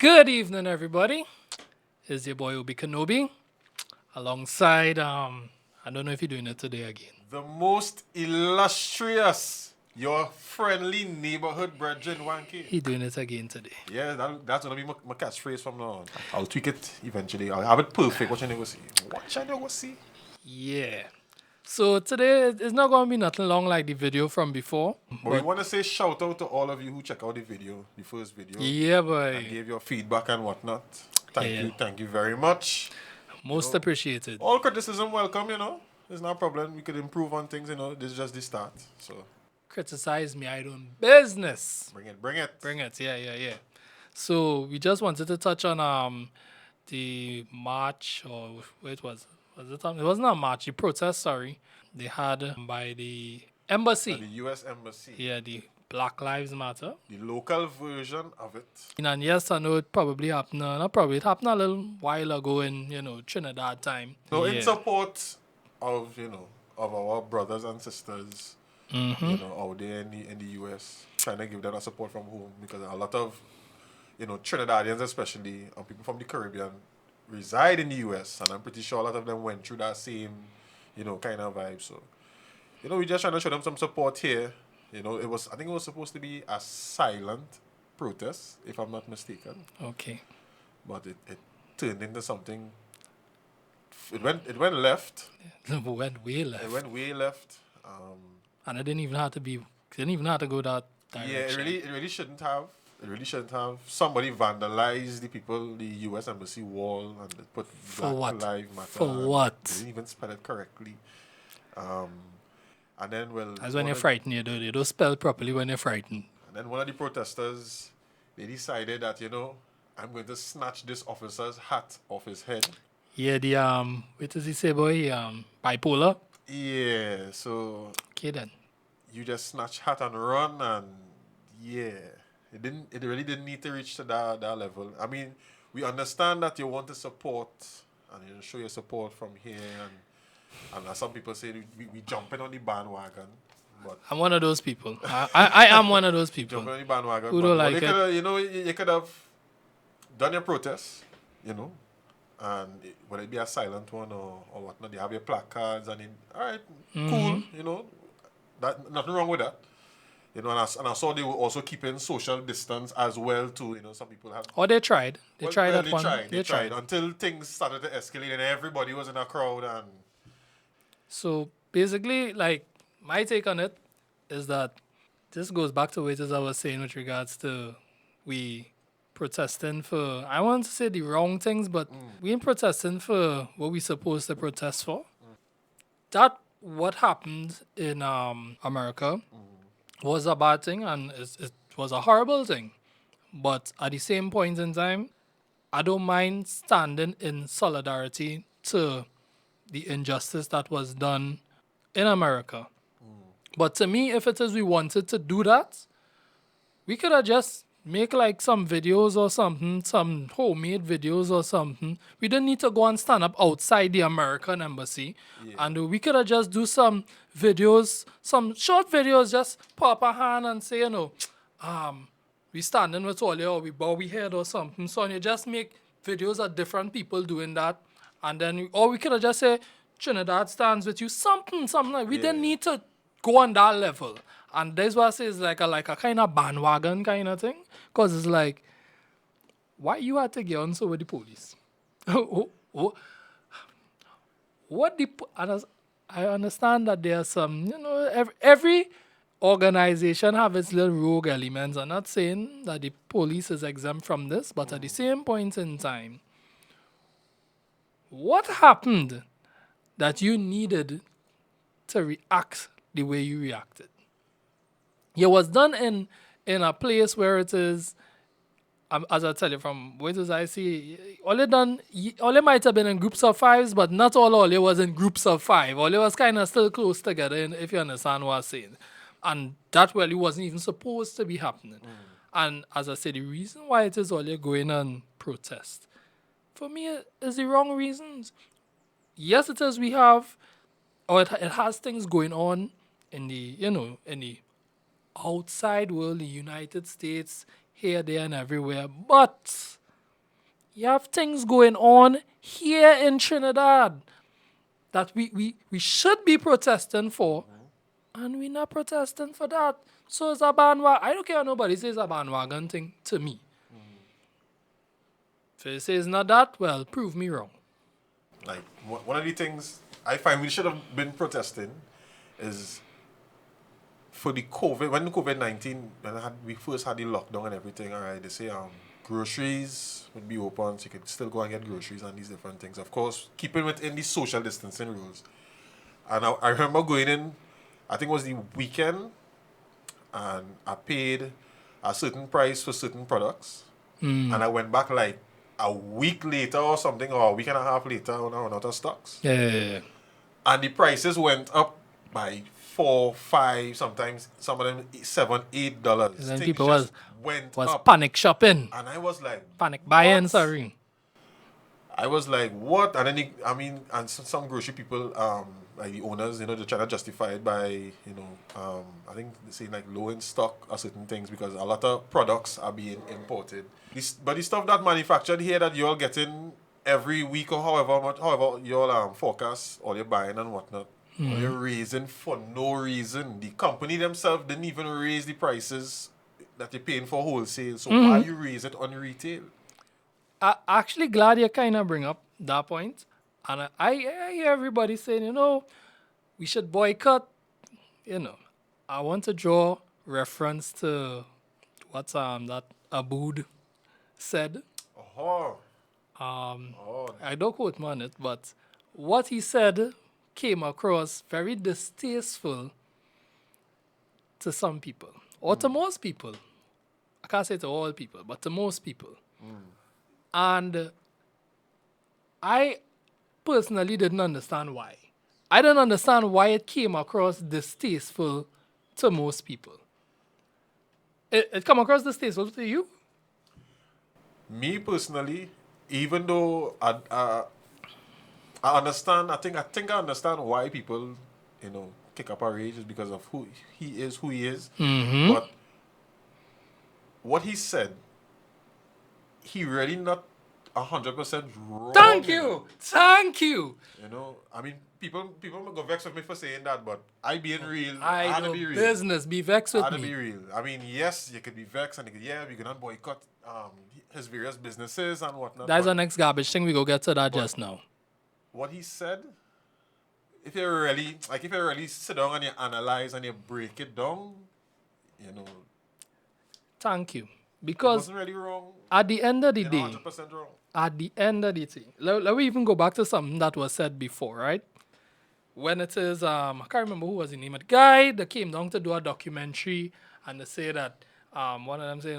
Good evening, everybody. It's your boy Obi Kenobi, alongside I don't know if you're doing it today again. The most illustrious, your friendly neighborhood brethren, Wanke. He doing it again today. Yeah, that's gonna be my catchphrase from now on. I'll tweak it eventually. I'll have it perfect. What you never see? What you never see? Yeah. So today it's not gonna be nothing long like the video from before. But we want to say shout out to all of you who check out the video, the first video, Yeah, and boy. gave your feedback and whatnot. Yeah. Thank you very much. Most appreciated. All criticism welcome. It's not a problem. We could improve on things. This is just the start. So Criticize me, I don't business. bring it. Bring it, yeah. So we just wanted to touch on the march, or it was it? It wasn't a march, the protest. Sorry, they had by the embassy. The U.S. Embassy. Yeah, the Black Lives Matter. The local version of it. And yes, I know it probably happened. It happened a little while ago in Trinidad time. So yeah. in support of of our brothers and sisters, out there in the US, trying to give them a support from home, because a lot of Trinidadians especially, and people from the Caribbean reside in the US, and I'm pretty sure a lot of them went through that same kind of vibe. So we just trying to show them some support here. I think it was supposed to be a silent protest, if I'm not mistaken, Okay. but it turned into something. It went left. It went way left. It went way left. And it didn't even have to go that direction. Yeah, it really shouldn't have. It really shouldn't have. Somebody vandalized the U.S. Embassy wall, and they put For Black what? Lives Matter. For what? They didn't even spell it correctly. And then That's when you're frightened, you don't spell properly when you're frightened. And then one of the protesters, they decided that I'm going to snatch this officer's hat off his head. Yeah, the what does he say, boy? Bipolar. Yeah, so Okay then. you just snatch hat and run, and yeah, it really didn't need to reach to that level. I mean, we understand that you want to support and show your support from here, and as some people say, we jumping on the bandwagon, but I'm one of those people. I am one of those people. jumping on the bandwagon. Who but don't but like you it? could you could have done your protest, and whether it be a silent one or whatnot, they have your placards and all right, cool, that nothing wrong with that. And I saw they were also keeping social distance as well too. Some people have. Or they tried. They tried that one. They tried until things started to escalate and everybody was in a crowd and. So basically, like, my take on it is that this goes back to what I was saying with regards to we protesting for, I want to say the wrong things, but we ain't protesting for what we supposed to protest for. That what happened in America was a bad thing, and it was a horrible thing. But at the same point in time, I don't mind standing in solidarity to the injustice that was done in America. But to me, if it is we wanted to do that, we could have just make like some videos or something, some homemade videos or something. We didn't need to go and stand up outside the American embassy. Yeah. And we could have just do some videos, some short videos, just pop a hand and say, we standing with all or we bow we head or something. So you just make videos of different people doing that. And then, or we could have just say, Trinidad stands with you, something like. We didn't need to go on that level. And that's what I say is like a kind of bandwagon kind of thing. Because it's like, why you had to get on so with the police? I understand that there are some, every organization have its little rogue elements. I'm not saying that the police is exempt from this, but at the same point in time, what happened that you needed to react the way you reacted? It was done in a place where it is, as I tell you from what I see, all it might have been in groups of fives, but not all it was in groups of five. All it was kind of still close together, if you understand what I'm saying. And that really wasn't even supposed to be happening. And as I said, the reason why it is all you're going on protest, for me, is the wrong reasons. Yes, it is. We have, or it has things going on in the, in the outside world, the United States, here, there, and everywhere. But You have things going on here in Trinidad that we should be protesting for, and we're not protesting for that. So it's a bandwagon. I don't care what nobody says a bandwagon thing to me. If they say it's not that, well, prove me wrong. Like one of the things I find we should have been protesting is for the COVID, when the COVID-19, we first had the lockdown and everything. All right, they say groceries would be open, so you could still go and get groceries and these different things. Of course, keeping within the social distancing rules. And I remember going in, I think it was the weekend, and I paid a certain price for certain products, and I went back like a week later or something, or a week and a half later when I ran out of stocks. Yeah. And the prices went up by $4, $5, sometimes some of them $7, $8. And then Things people just was went up. panic shopping, And I was like, panic buying, what? sorry. I was like, what? And then, and some grocery people, like the owners, they're trying to justify it by, I think they say like low in stock or certain things because a lot of products are being imported. But the stuff that manufactured here that you're getting every week or however you're forecast all your buying and whatnot, all you're raising for no reason. The company themselves didn't even raise the prices that you're paying for wholesale. So why you raise it on retail? I'm actually glad you kind of bring up that point. And I hear everybody saying, we should boycott. I want to draw reference to what that Abood said. Oh, I don't quote him on it, but what he said came across very distasteful to some people, or to most people. I can't say to all people, but to most people. And I personally didn't understand why. I didn't understand why it came across distasteful to most people. It come across distasteful to you? me personally, even though I understand, I think I understand why people, kick up a rage is because of who he is. But what he said, he really not 100% wrong. Thank you. Thank you. People may go vex with me for saying that, but I being real, I I had to know be real. business. Be vexed I with had to me. be real. Yes, you could be vexed and you could, we're gonna boycott his various businesses and whatnot. That's but the next garbage thing. We go get to that just now. what he said, if you really sit down and you analyze and you break it down, Thank you. it Because wasn't really wrong. at the end of the You're day, not 100% wrong. at the end of the thing, let me even go back to something that was said before, right? When it is, I can't remember who was the name of the guy that came down to do a documentary and they say that one of them say,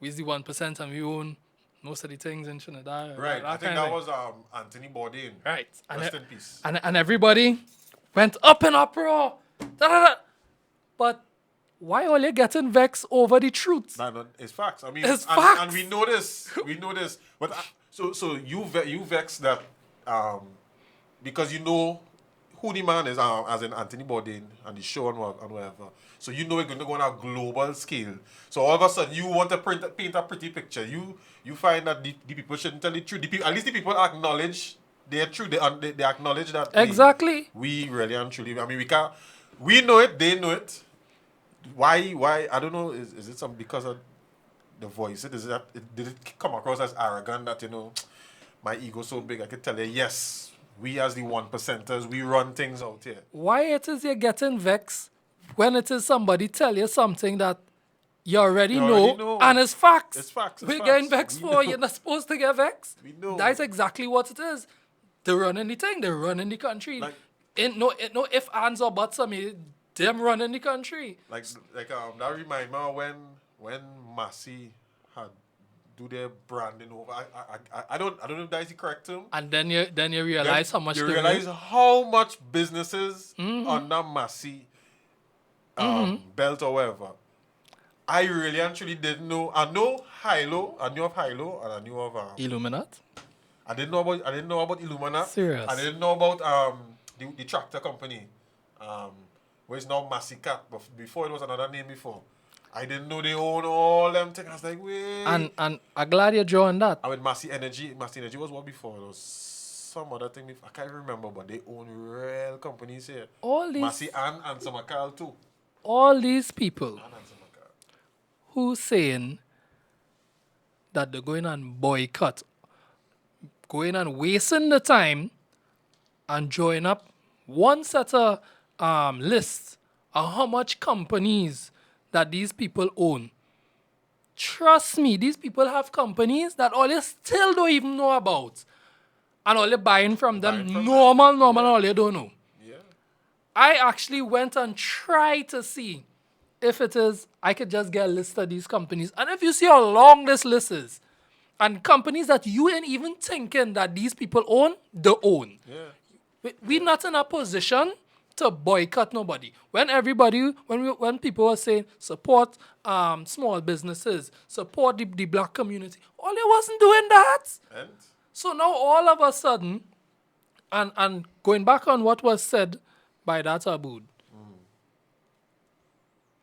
we're the 1% and we own most of the things in Trinidad. Right. I think kind of that thing. was Anthony Bourdain. Right. Rest in peace. And everybody went up in uproar. Da-da-da. But why are you getting vexed over the truth? No, it's facts. It's and facts. we know this. We know this. But so you vex that because you know who the man is, as in Anthony Bourdain and the show and whatever. So you know it's going to go on a global scale. So all of a sudden you want to paint a pretty picture. You find that the people shouldn't tell the truth. At least the people acknowledge their truth. They acknowledge that Exactly. we really and truly. We can't. We know it. They know it. Why? I don't know. Is it something because of the voice? Did it come across as arrogant that my ego so big I could tell you yes, we as the 1%ers we run things out here. Why it is you're getting vexed when it is somebody tell you something that you already know and it's facts. It's facts. We're getting vexed We for. know. You're not supposed to get vexed. We know. That's exactly what it is. They're running the thing. They're running the country. Like- no if, ands, or buts. Them running the country. Like that remind me of when Massey had do their branding over. I don't know if that is the correct term. And then you realize how much you they realize win. how much businesses under Massey belt or whatever. I really actually didn't know. I knew of Hilo, and I knew of Illuminat. I didn't know about Illumina. Serious. I didn't know about the tractor company, where it's now Massey Cat, but before it was another name before. I didn't know they own all them things. I was like, wait. And I'm glad you're drawing that. And with Massey Energy was what before? There was some other thing before. I can't remember, but they own real companies here. All Massey these and Samakal too. all these people And Samakal. who saying that they're going and boycott, going and wasting the time and drawing up one set of lists of how much companies that these people own. Trust me, these people have companies that all you still don't even know about. And all you're buying from them, Buying from normal, Yeah. all you don't know. Yeah. I actually went and tried to see if it is, I could just get a list of these companies. And if you see how long this list is, and companies that you ain't even thinking that these people own, they own. Yeah. We're not in a position to boycott nobody. When people were saying support small businesses, support the black community, all they wasn't doing that. And So now all of a sudden, and going back on what was said by that Abood,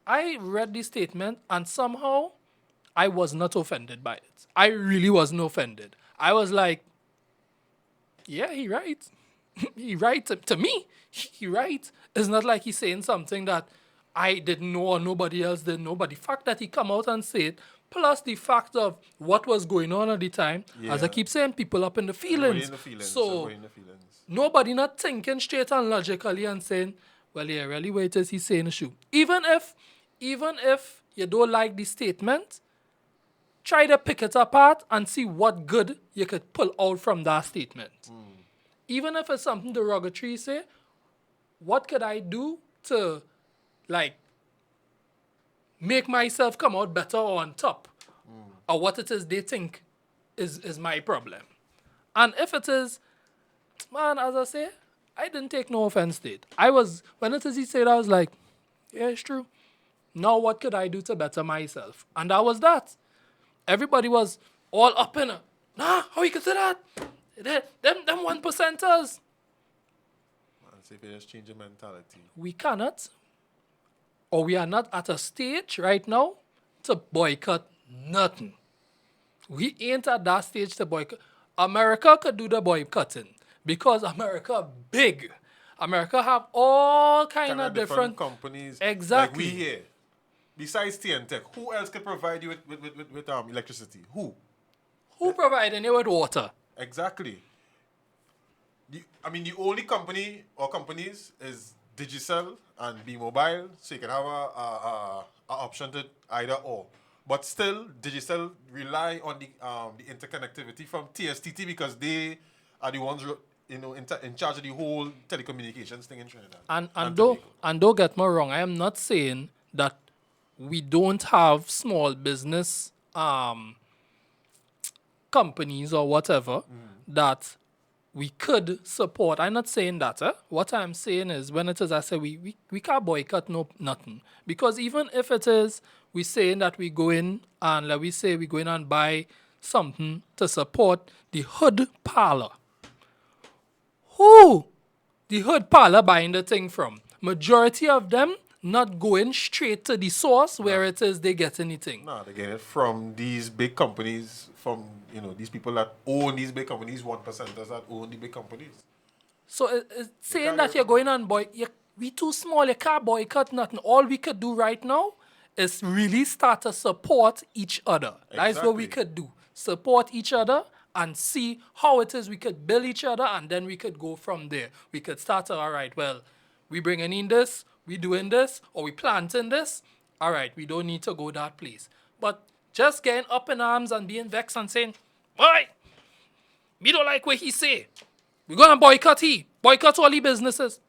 I read the statement and somehow I was not offended by it. I really wasn't offended. I was like, yeah, he right. He right to me. He right. It's not like he's saying something that I didn't know or nobody else didn't know. But the fact that he come out and say it, plus the fact of what was going on at the time, as I Yeah. keep saying, people up in the everybody feelings. in the feelings. So everybody in the feelings. nobody not thinking straight and logically and saying, well, yeah, really what it is he's saying the shoe. Even if you don't like the statement, try to pick it apart and see what good you could pull out from that statement. Even if it's something derogatory, say, what could I do to, like, make myself come out better or on top? Or what it is they think is my problem. And if it is, man, as I say, I didn't take no offense to it. When it is he said, I was like, yeah, it's true. Now what could I do to better myself? And that was that. Everybody was all up in it. Nah, how you could say that? Them 1%ers. Man, say if you just change your mentality. We cannot, or we are not at a stage right now to boycott nothing. We ain't at that stage to boycott. America could do the boycotting because America big. America have all kind of different companies. Exactly. Like we here. Besides TNTech, who else could provide you with electricity? Who providing you with water. exactly? The only company or companies is Digicel and B Mobile, so you can have a option to either or. But still, Digicel rely on the interconnectivity from TSTT because they are the ones in charge of the whole telecommunications thing in Trinidad. And Tobago. don't get me wrong, I am not saying that we don't have small business companies or whatever that we could support. I'm not saying that. What I'm saying is when it is, I say we can't boycott nothing. Because even if it is, we saying that we go in and like we say we go in and buy something to support the hood parlor. Who the hood parlor buying the thing from? Majority of them not going straight to the source where it is they get anything. No, they get it from these big companies, from these people that own these big companies, 1%ers that own the big companies. So it's saying can't that get you're going on we too small, you can't boycott nothing. All we could do right now is really start to support each other. That's what we Exactly. could do. Support each other and see how it is we could build each other and then we could go from there. We could start to, all right, well, we bringing in this, we doing this, or we planting this. All right, we don't need to go that place. But just getting up in arms and being vexed and saying, boy, we don't like what he say. We're going to boycott all the businesses.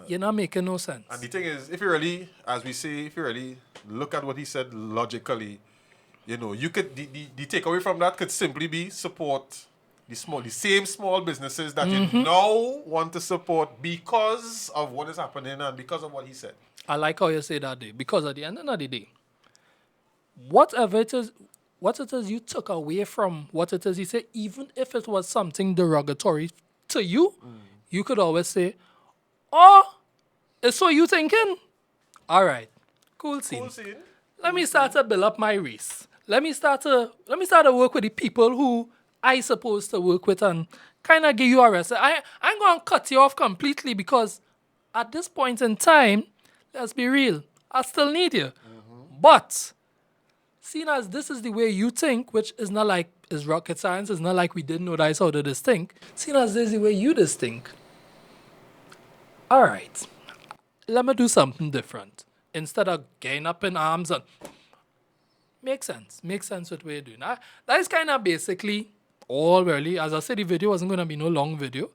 You're not making no sense. And the thing is, if you really, as we say, if you really look at what he said logically, you could the takeaway from that could simply be support the same small businesses that you now want to support because of what is happening and because of what he said. I like how you say that day. Because at the end of the day, what it is you took away from what it is he said, even if it was something derogatory to you, you could always say, oh, so you thinking? All right, cool scene. Cool scene. let me start to build up my race. Let me start to work with the people who I supposed to work with and kind of give you a rest. I'm gonna cut you off completely because at this point in time, let's be real, I still need you. But seeing as this is the way you think, which is not like is rocket science, it's not like we didn't know that's how to this think. Seeing as this is the way you just think, all right, let me do something different. Instead of getting up in arms and makes sense what we're doing. That is kind of basically all really. As I said, the video wasn't going to be no long video,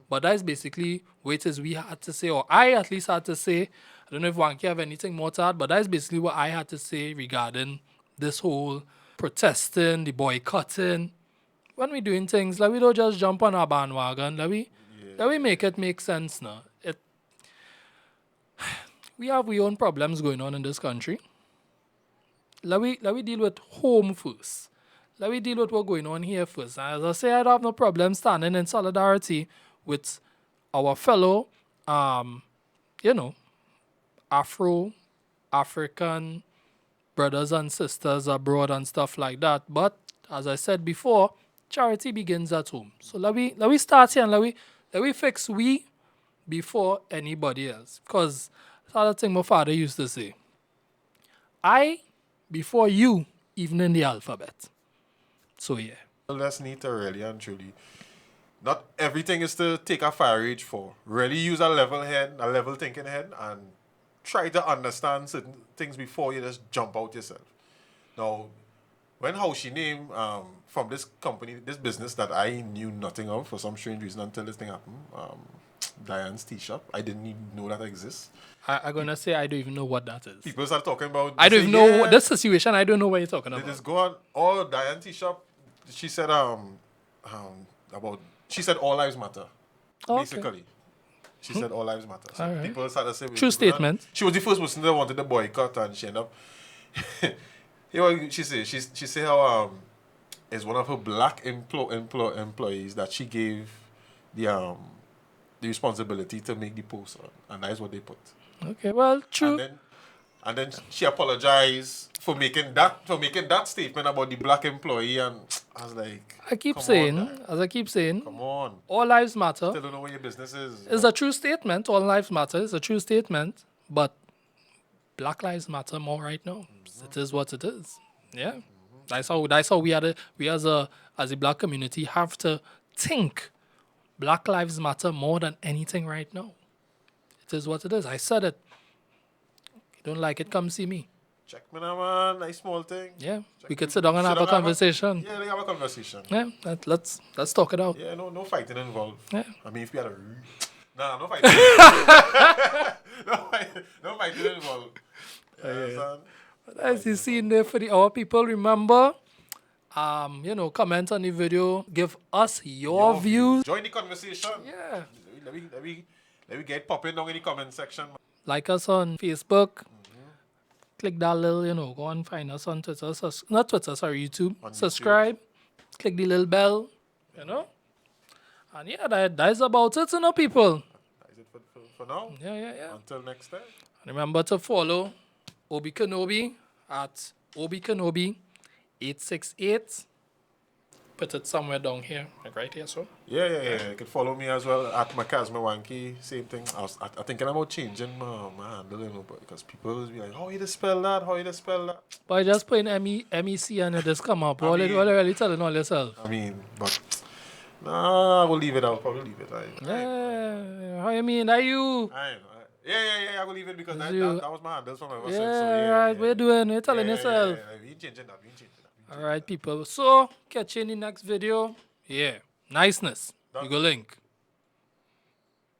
but that is basically what it is we had to say, or I at least had to say. I don't know if Wanke have anything more to add, but that is basically what I had to say regarding this whole protesting, the boycotting. When we doing things, like we don't just jump on our bandwagon, let we make it make sense now. We have our own problems going on in this country. Let we deal with home first. Let me deal with what's going on here first. As I say, I don't have no problem standing in solidarity with our fellow, African brothers and sisters abroad and stuff like that. But as I said before, charity begins at home. So let we start here and let we fix we before anybody else. Because that's the thing my father used to say. I before you, even in the alphabet. So yeah. Well, that's neat, really and truly. Not everything is to take a fire rage for. Really use a level head, a level thinking head, and try to understand certain things before you just jump out yourself. Now, when how she named from this company, this business that I knew nothing of for some strange reason until this thing happened, Diane's tea shop, I didn't even know that exists. I'm going to say I don't even know what that is. People start talking about... I don't even know this situation. I don't know what you're talking about. They just go on, all Diane tea shop, she said she said all lives matter, basically. Okay. She said all lives matter. So right. People started saying... True statement. She was the first person that wanted to boycott, and she ended up... she say how is one of her black employees that she gave the responsibility to make the post on, and that is what they put. Okay, well, true. And then she apologized for making that statement about the black employee, and I was like, I keep saying, come on, all lives matter. Still don't know where your business is. It's a true statement. All lives matter. It's a true statement, but Black Lives Matter more right now. Mm-hmm. It is what it is. Yeah, mm-hmm. That's how we as a black community have to think. Black Lives Matter more than anything right now. It is what it is. I said it. You don't like it, come see me. Check me now, man. Nice small thing. Yeah, we could sit down and have a conversation. Yeah, have a conversation. Yeah, let's talk it out. Yeah, no fighting involved. Yeah. I mean, if you had a... Nah, no fighting. no fighting involved. Yeah. As you see in there for our people, remember... comment on the video. Give us your views. Join the conversation. Yeah. Let me get popping down in the comment section. Like us on Facebook. Mm-hmm. Click that little, go and find us on Twitter. Not Twitter, sorry, YouTube. On subscribe. YouTube. Click the little bell, And yeah, that is about it, people. That is it for now. Yeah. Until next time. Remember to follow Obi Kenobi at Obi Kenobi 868. Put it somewhere down here, like right here, so. Yeah. You can follow me as well at Kenobi Wanke. Same thing. I thinking about changing my handle, because people will be like, how you spell that? But just put in MEC and it just come up. What are you really telling all yourself? I mean, but nah, I will leave it. I'll probably leave it. Yeah. How you mean? Are you? Yeah, I will leave it because that was my handle from my right, we're doing it. Telling yourself. We ain't changing that. All right, people. So, catch you in the next video. Yeah. Niceness. You go link.